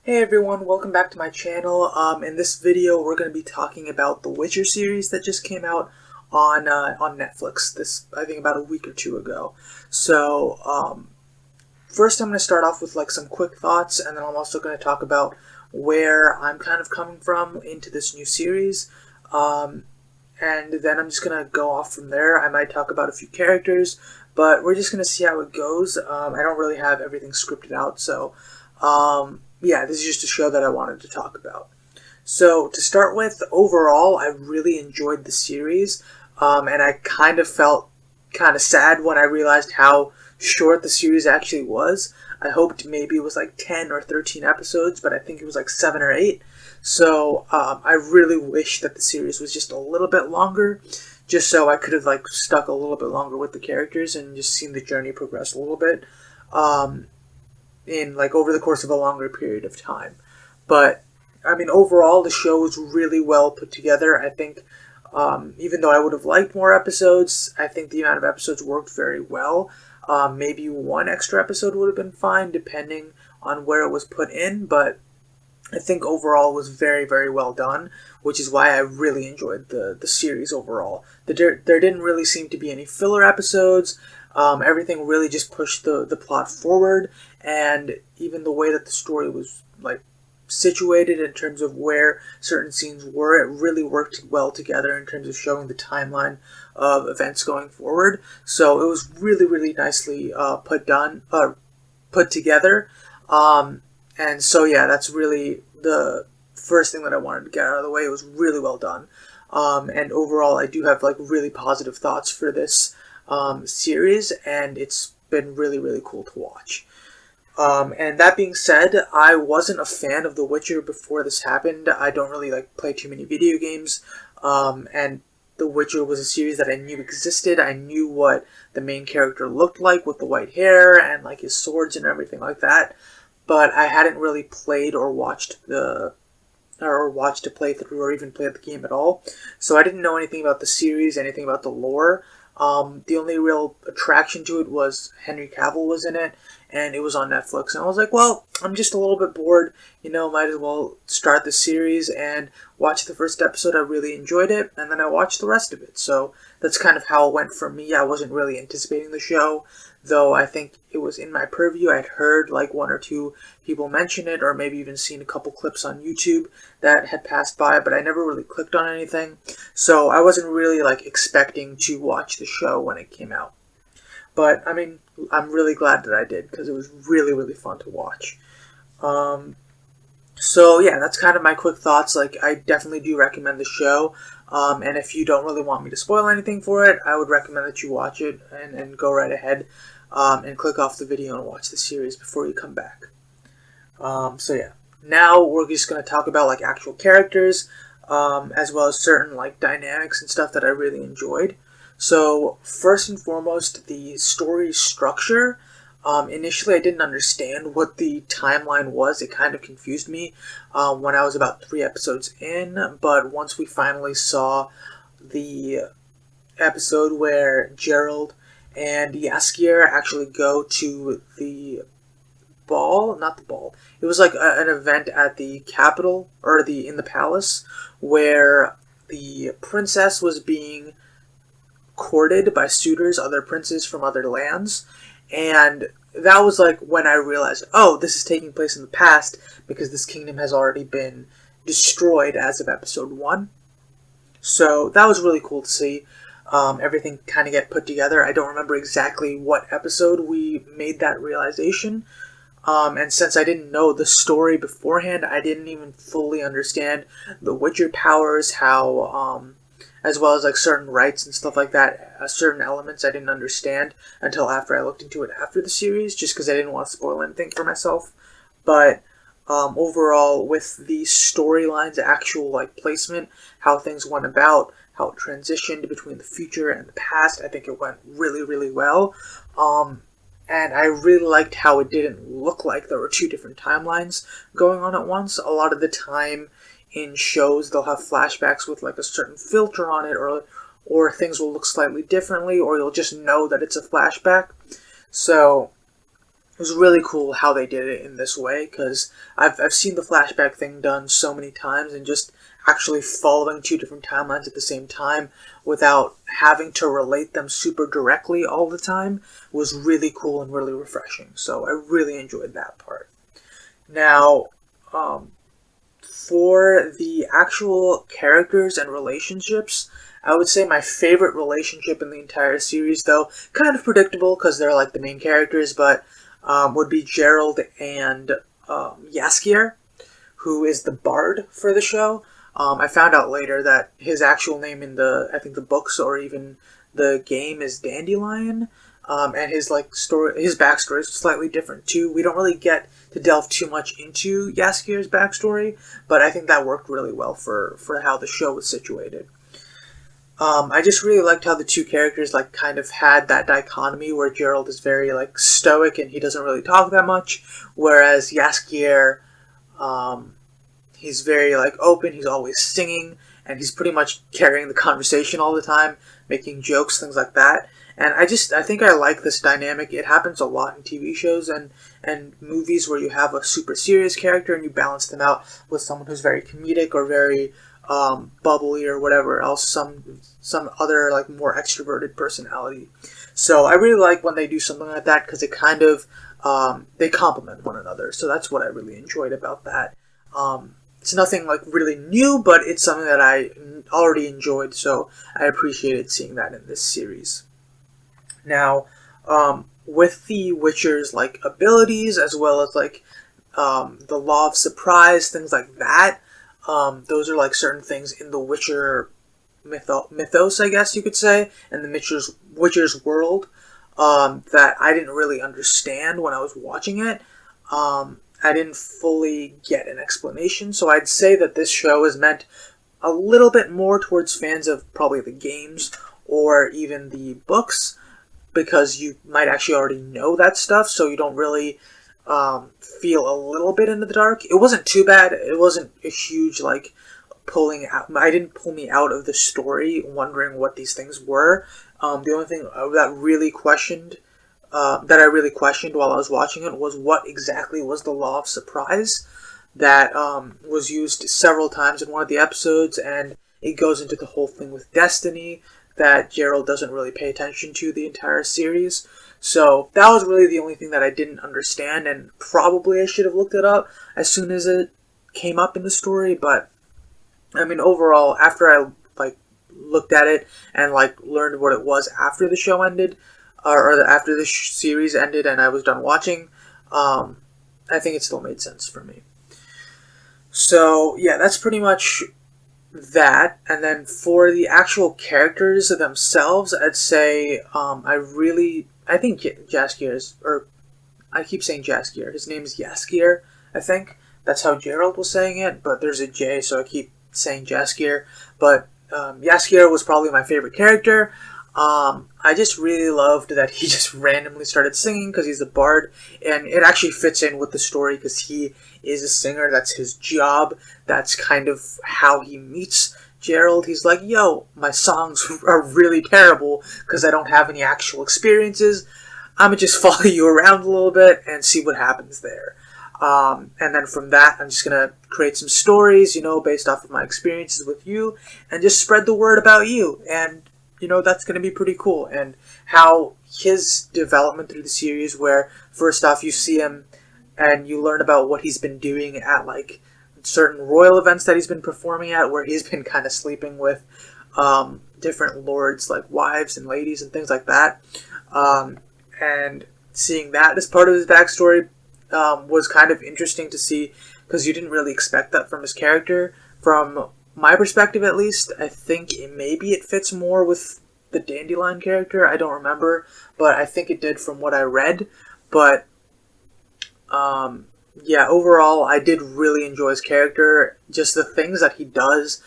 Hey everyone, welcome back to my channel. In this video, we're going to be talking about the Witcher series that just came out on Netflix. I think, about a week or two ago. First, I'm going to start off with some quick thoughts, and then I'm also going to talk about where I'm kind of coming from into this new series. And then I'm just going to go off from there. I might talk about a few characters, but we're just going to see how it goes. I don't really have everything scripted out, so yeah, this is just a show that I wanted to talk about. So to start with, overall, I really enjoyed the series, and I kind of felt kind of sad when I realized how short the series actually was. I hoped maybe it was like 10 or 13 episodes, but I think it was like 7 or 8. So I really wish that the series was just a little bit longer, just so I could have stuck a little bit longer with the characters and just seen the journey progress a little bit. In over the course of a longer period of time. But I mean, overall, the show was really well put together. I think, even though I would have liked more episodes, I think the amount of episodes worked very well. Maybe one extra episode would have been fine, depending on where it was put in. But I think overall it was very, very well done, which is why I really enjoyed the series overall. There didn't really seem to be any filler episodes. Everything really just pushed the plot forward, and even the way that the story was situated in terms of where certain scenes were, it really worked well together in terms of showing the timeline of events going forward. So it was really, really nicely put together. And so yeah, that's really the first thing that I wanted to get out of the way. It was really well done. And overall, I do have really positive thoughts for this series, and it's been really, really cool to watch. And that being said, I wasn't a fan of The Witcher before this happened. I don't really play too many video games, and The Witcher was a series that I knew existed. I knew what the main character looked like with the white hair and his swords and everything like that, but I hadn't really played or watched a playthrough or even played the game at all. So I didn't know anything about the series, anything about the lore. The only real attraction to it was Henry Cavill was in it, and it was on Netflix. And I was like, well, I'm just a little bit bored, might as well start the series and watch the first episode. I really enjoyed it, and then I watched the rest of it. So that's kind of how it went for me. I wasn't really anticipating the show, though I think it was in my purview. I'd heard one or two people mention it, or maybe even seen a couple clips on YouTube that had passed by, but I never really clicked on anything. So I wasn't really expecting to watch the show when it came out. But I mean, I'm really glad that I did, because it was really, really fun to watch. So yeah, that's kind of my quick thoughts. I definitely do recommend the show. And if you don't really want me to spoil anything for it, I would recommend that you watch it and go right ahead and click off the video and watch the series before you come back. So yeah, now we're just going to talk about actual characters, as well as certain dynamics and stuff that I really enjoyed. So first and foremost, the story structure. Initially, I didn't understand what the timeline was. It kind of confused me when I was about 3 episodes in, but once we finally saw the episode where Geralt and Jaskier actually go to the ball, not the ball, it was an event at the capital, or in the palace, where the princess was being courted by suitors, other princes from other lands, and that was when I realized, oh, this is taking place in the past, because this kingdom has already been destroyed as of episode 1. So that was really cool to see everything kind of get put together. I don't remember exactly what episode we made that realization, and since I didn't know the story beforehand, I didn't even fully understand the Witcher powers, how as well as certain rights and stuff like that. Certain elements I didn't understand until after I looked into it after the series, just because I didn't want to spoil anything for myself. But overall, with the storylines, actual placement, how things went about, how it transitioned between the future and the past, I think it went really, really well. And I really liked how it didn't look like there were 2 different timelines going on at once. A lot of the time in shows, they'll have flashbacks with a certain filter on it, or things will look slightly differently, or you'll just know that it's a flashback. So it was really cool how they did it in this way, because I've seen the flashback thing done so many times, and just actually following two different timelines at the same time without having to relate them super directly all the time was really cool and really refreshing. So I really enjoyed that part. Now, for the actual characters and relationships, I would say my favorite relationship in the entire series, though kind of predictable because they're like the main characters, but would be Gerald and Jaskier, who is the bard for the show. I found out later that his actual name in I think the books or even the game is Dandelion, and his backstory is slightly different too. We don't really get to delve too much into Jaskier's backstory, but I think that worked really well for how the show was situated. I just really liked how the two characters kind of had that dichotomy where Gerald is very stoic and he doesn't really talk that much, whereas Jaskier, he's very open. He's always singing and he's pretty much carrying the conversation all the time, making jokes, things like that. And I think I like this dynamic. It happens a lot in TV shows and movies where you have a super serious character and you balance them out with someone who's very comedic or very bubbly or whatever else, some other more extroverted personality. So I really like when they do something like that because it kind of they complement one another. So that's what I really enjoyed about that. It's nothing really new, but it's something that I already enjoyed, so I appreciated seeing that in this series. Now, with the Witcher's abilities as well as the Law of Surprise, things like that. Those are certain things in the Witcher mythos, I guess you could say, and the Witcher's world that I didn't really understand when I was watching it. I didn't fully get an explanation, so I'd say that this show is meant a little bit more towards fans of probably the games or even the books, because you might actually already know that stuff, so you don't really feel a little bit in the dark. It wasn't too bad. It wasn't a huge pulling out. I didn't pull me out of the story wondering what these things were. The only thing that I really questioned while I was watching it was what exactly was the Law of Surprise that was used several times in one of the episodes, and it goes into the whole thing with destiny that Gerald doesn't really pay attention to the entire series. So that was really the only thing that I didn't understand, and probably I should have looked it up as soon as it came up in the story. But I mean, overall, after I looked at it and learned what it was after the show ended, or after the series ended and I was done watching, I think it still made sense for me. So yeah, that's pretty much that. And then for the actual characters themselves, I'd say I think Jaskier I keep saying Jaskier. His name is Jaskier, I think. That's how Gerald was saying it, but there's a J, so I keep saying Jaskier. But Jaskier was probably my favorite character. I just really loved that he just randomly started singing because he's a bard, and it actually fits in with the story because he is a singer. That's his job. That's kind of how he meets Gerald. He's like, yo, my songs are really terrible because I don't have any actual experiences. I'm going to just follow you around a little bit and see what happens there. And then from that, I'm just going to create some stories, based off of my experiences with you, and just spread the word about you. And that's going to be pretty cool. And how his development through the series, where first off you see him and you learn about what he's been doing at certain royal events that he's been performing at, where he's been kind of sleeping with different lords, wives and ladies and things like that. And seeing that as part of his backstory was kind of interesting to see, because you didn't really expect that from his character. From my perspective, at least, I think maybe it fits more with the Dandelion character. I don't remember, but I think it did from what I read. But yeah, overall, I did really enjoy his character. Just the things that he does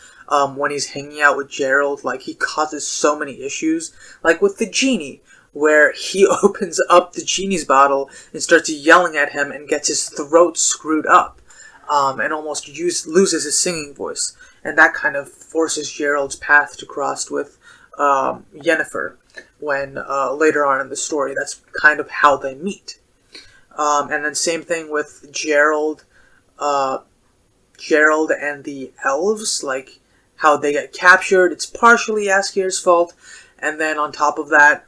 when he's hanging out with Gerald, he causes so many issues. With the genie, where he opens up the genie's bottle and starts yelling at him and gets his throat screwed up, and almost loses his singing voice. And that kind of forces Gerald's path to cross with Yennefer when later on in the story, that's kind of how they meet. And then same thing with Gerald, Gerald and the elves, like how they get captured. It's partially Jaskier's fault, and then on top of that,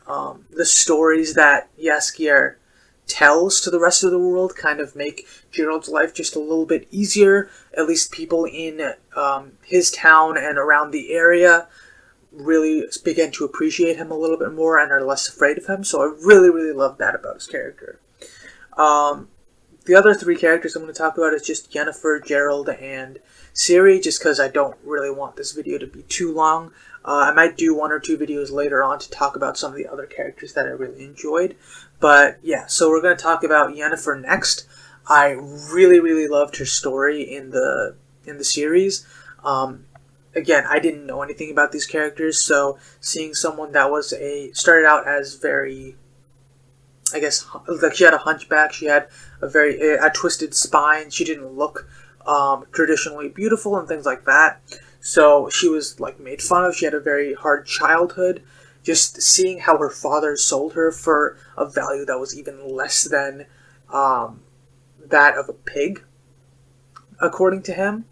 the stories that Jaskier tells to the rest of the world kind of make Gerald's life just a little bit easier. At least people in his town and around the area really begin to appreciate him a little bit more and are less afraid of him. So I really, really love that about his character. The other three characters I'm going to talk about is just Yennefer, Gerald, and Ciri, just because I don't really want this video to be too long. I might do one or two videos later on to talk about some of the other characters that I really enjoyed. But yeah, so we're going to talk about Yennefer next. I really, really loved her story in the series. Again, I didn't know anything about these characters, so seeing someone that was started out as very, I guess, like she had a hunchback, she had a twisted spine, she didn't look traditionally beautiful and things like that. So she was like made fun of, she had a very hard childhood. Just seeing how her father sold her for a value that was even less than that of a pig, according to him.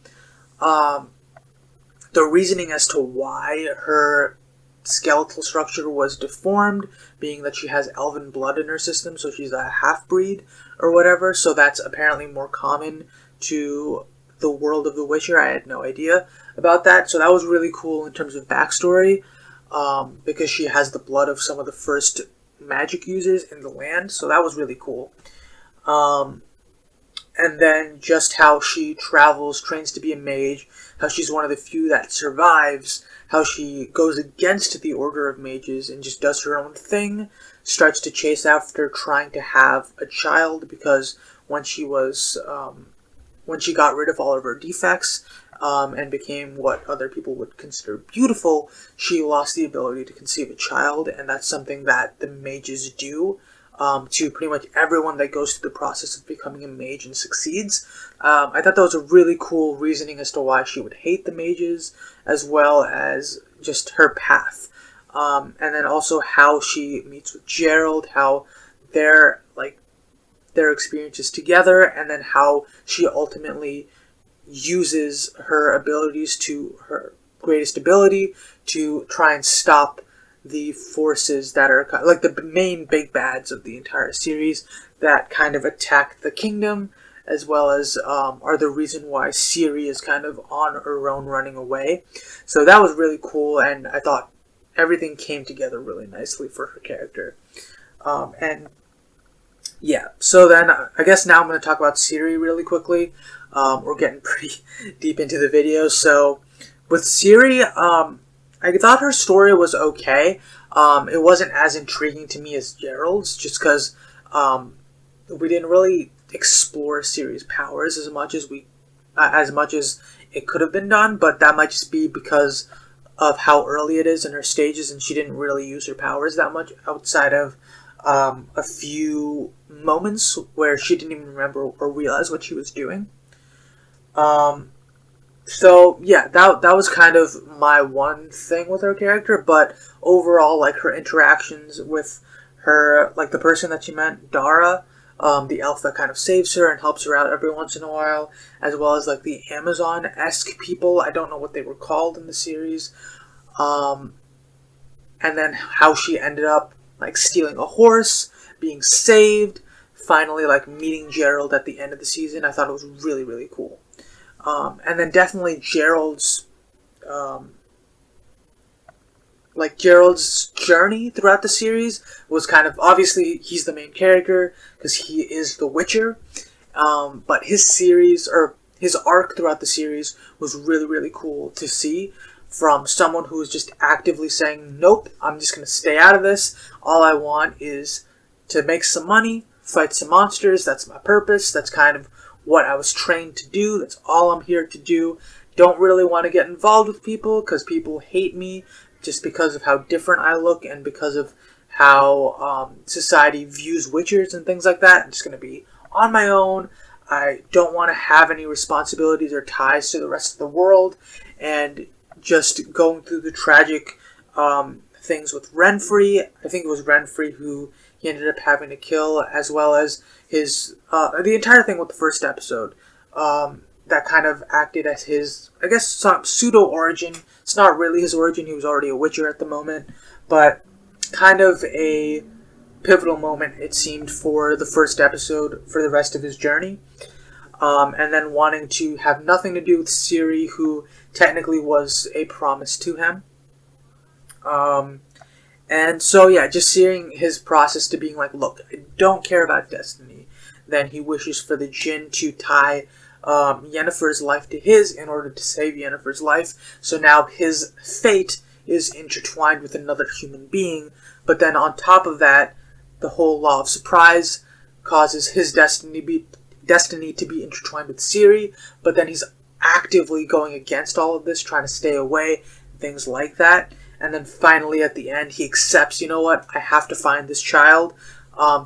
The reasoning as to why her skeletal structure was deformed, being that she has elven blood in her system, so she's a half-breed or whatever, so that's apparently more common to the world of The Witcher. I had no idea about that, so that was really cool in terms of backstory, because she has the blood of some of the first magic users in the land, so that was really cool. And then just how she travels, trains to be a mage, how she's one of the few that survives, how she goes against the Order of Mages and just does her own thing, starts to chase after trying to have a child, because when she got rid of all of her defects, and became what other people would consider beautiful, she lost the ability to conceive a child, and that's something that the mages do to pretty much everyone that goes through the process of becoming a mage and succeeds. I thought that was a really cool reasoning as to why she would hate the mages, as well as just her path. And then also how she meets with Gerald, how their experiences together, and then how she ultimately uses her abilities to her greatest ability to try and stop the forces that are like the main big bads of the entire series that kind of attack the kingdom, as well as are the reason why Ciri is kind of on her own running away. So that was really cool, and I thought everything came together really nicely for her character. And yeah, so then I guess now I'm going to talk about Ciri really quickly. We're getting pretty deep into the video. So with Ciri, I thought her story was okay. It wasn't as intriguing to me as Gerald's, just because we didn't really explore Ciri's powers as much as it could have been done. But that might just be because of how early it is in her stages, and she didn't really use her powers that much outside of a few moments where she didn't even remember or realize what she was doing. So yeah, that was kind of my one thing with her character, but overall, like her interactions with her, like the person that she met, Dara, the elf that kind of saves her and helps her out every once in a while, as well as like the Amazon-esque people, I don't know what they were called in the series, and then how she ended up like stealing a horse, being saved, finally like meeting Gerald at the end of the season. I thought it was really, really cool. And then definitely Gerald's journey throughout the series was kind of, obviously he's the main character because he is the Witcher, but his arc throughout the series was really, really cool to see, from someone who is just actively saying, nope, I'm just going to stay out of this, all I want is to make some money, fight some monsters, that's my purpose, that's kind of what I was trained to do, that's all I'm here to do. Don't really want to get involved with people because people hate me just because of how different I look and because of how society views witchers and things like that. I'm just going to be on my own. I don't want to have any responsibilities or ties to the rest of the world, and just going through the tragic things with Renfri. I think it was Renfri who he ended up having to kill, as well as his the entire thing with the first episode. That kind of acted as his, I guess, some pseudo origin. It's not really his origin. He was already a Witcher at the moment, but kind of a pivotal moment, it seemed, for the first episode for the rest of his journey. And then wanting to have nothing to do with Ciri, who technically was a promise to him. And so, yeah, just seeing his process to being like, look, I don't care about destiny. Then he wishes for the Djinn to tie Yennefer's life to his in order to save Yennefer's life. So now his fate is intertwined with another human being. But then on top of that, the whole law of surprise causes his destiny to be intertwined with Ciri. But then he's actively going against all of this, trying to stay away, things like that. And then finally at the end, he accepts, you know what, I have to find this child.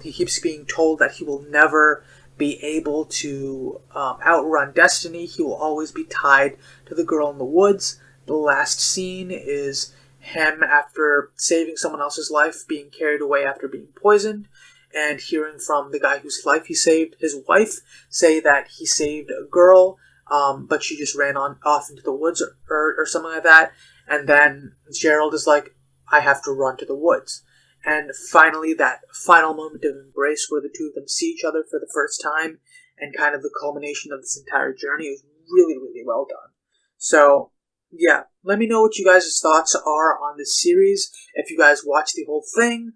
He keeps being told that he will never be able to outrun destiny. He will always be tied to the girl in the woods. The last scene is him, after saving someone else's life, being carried away after being poisoned, and hearing from the guy whose life he saved, his wife, say that he saved a girl, but she just ran off into the woods or something like that. And then Gerald is like, I have to run to the woods. And finally, that final moment of embrace where the two of them see each other for the first time, and kind of the culmination of this entire journey, is really, really well done. So, yeah, let me know what you guys' thoughts are on this series. If you guys watched the whole thing,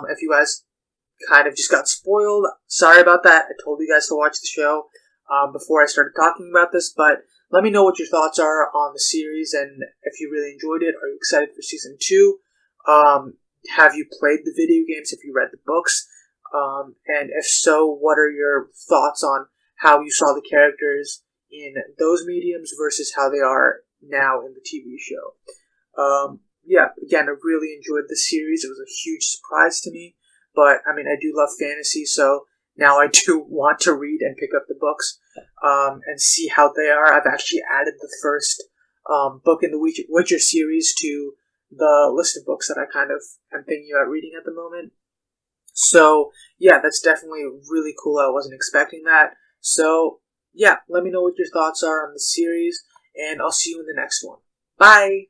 if you guys kind of just got spoiled, sorry about that. I told you guys to watch the show before I started talking about this, but let me know what your thoughts are on the series, and if you really enjoyed it. Are you excited for Season 2? Have you played the video games? Have you read the books? And if so, what are your thoughts on how you saw the characters in those mediums versus how they are now in the TV show? Yeah, again, I really enjoyed the series. It was a huge surprise to me. But, I mean, I do love fantasy, so now I do want to read and pick up the books and see how they are. I've actually added the first book in the Witcher series to the list of books that I kind of am thinking about reading at the moment. So, yeah, that's definitely really cool. I wasn't expecting that. So, yeah, let me know what your thoughts are on the series, and I'll see you in the next one. Bye!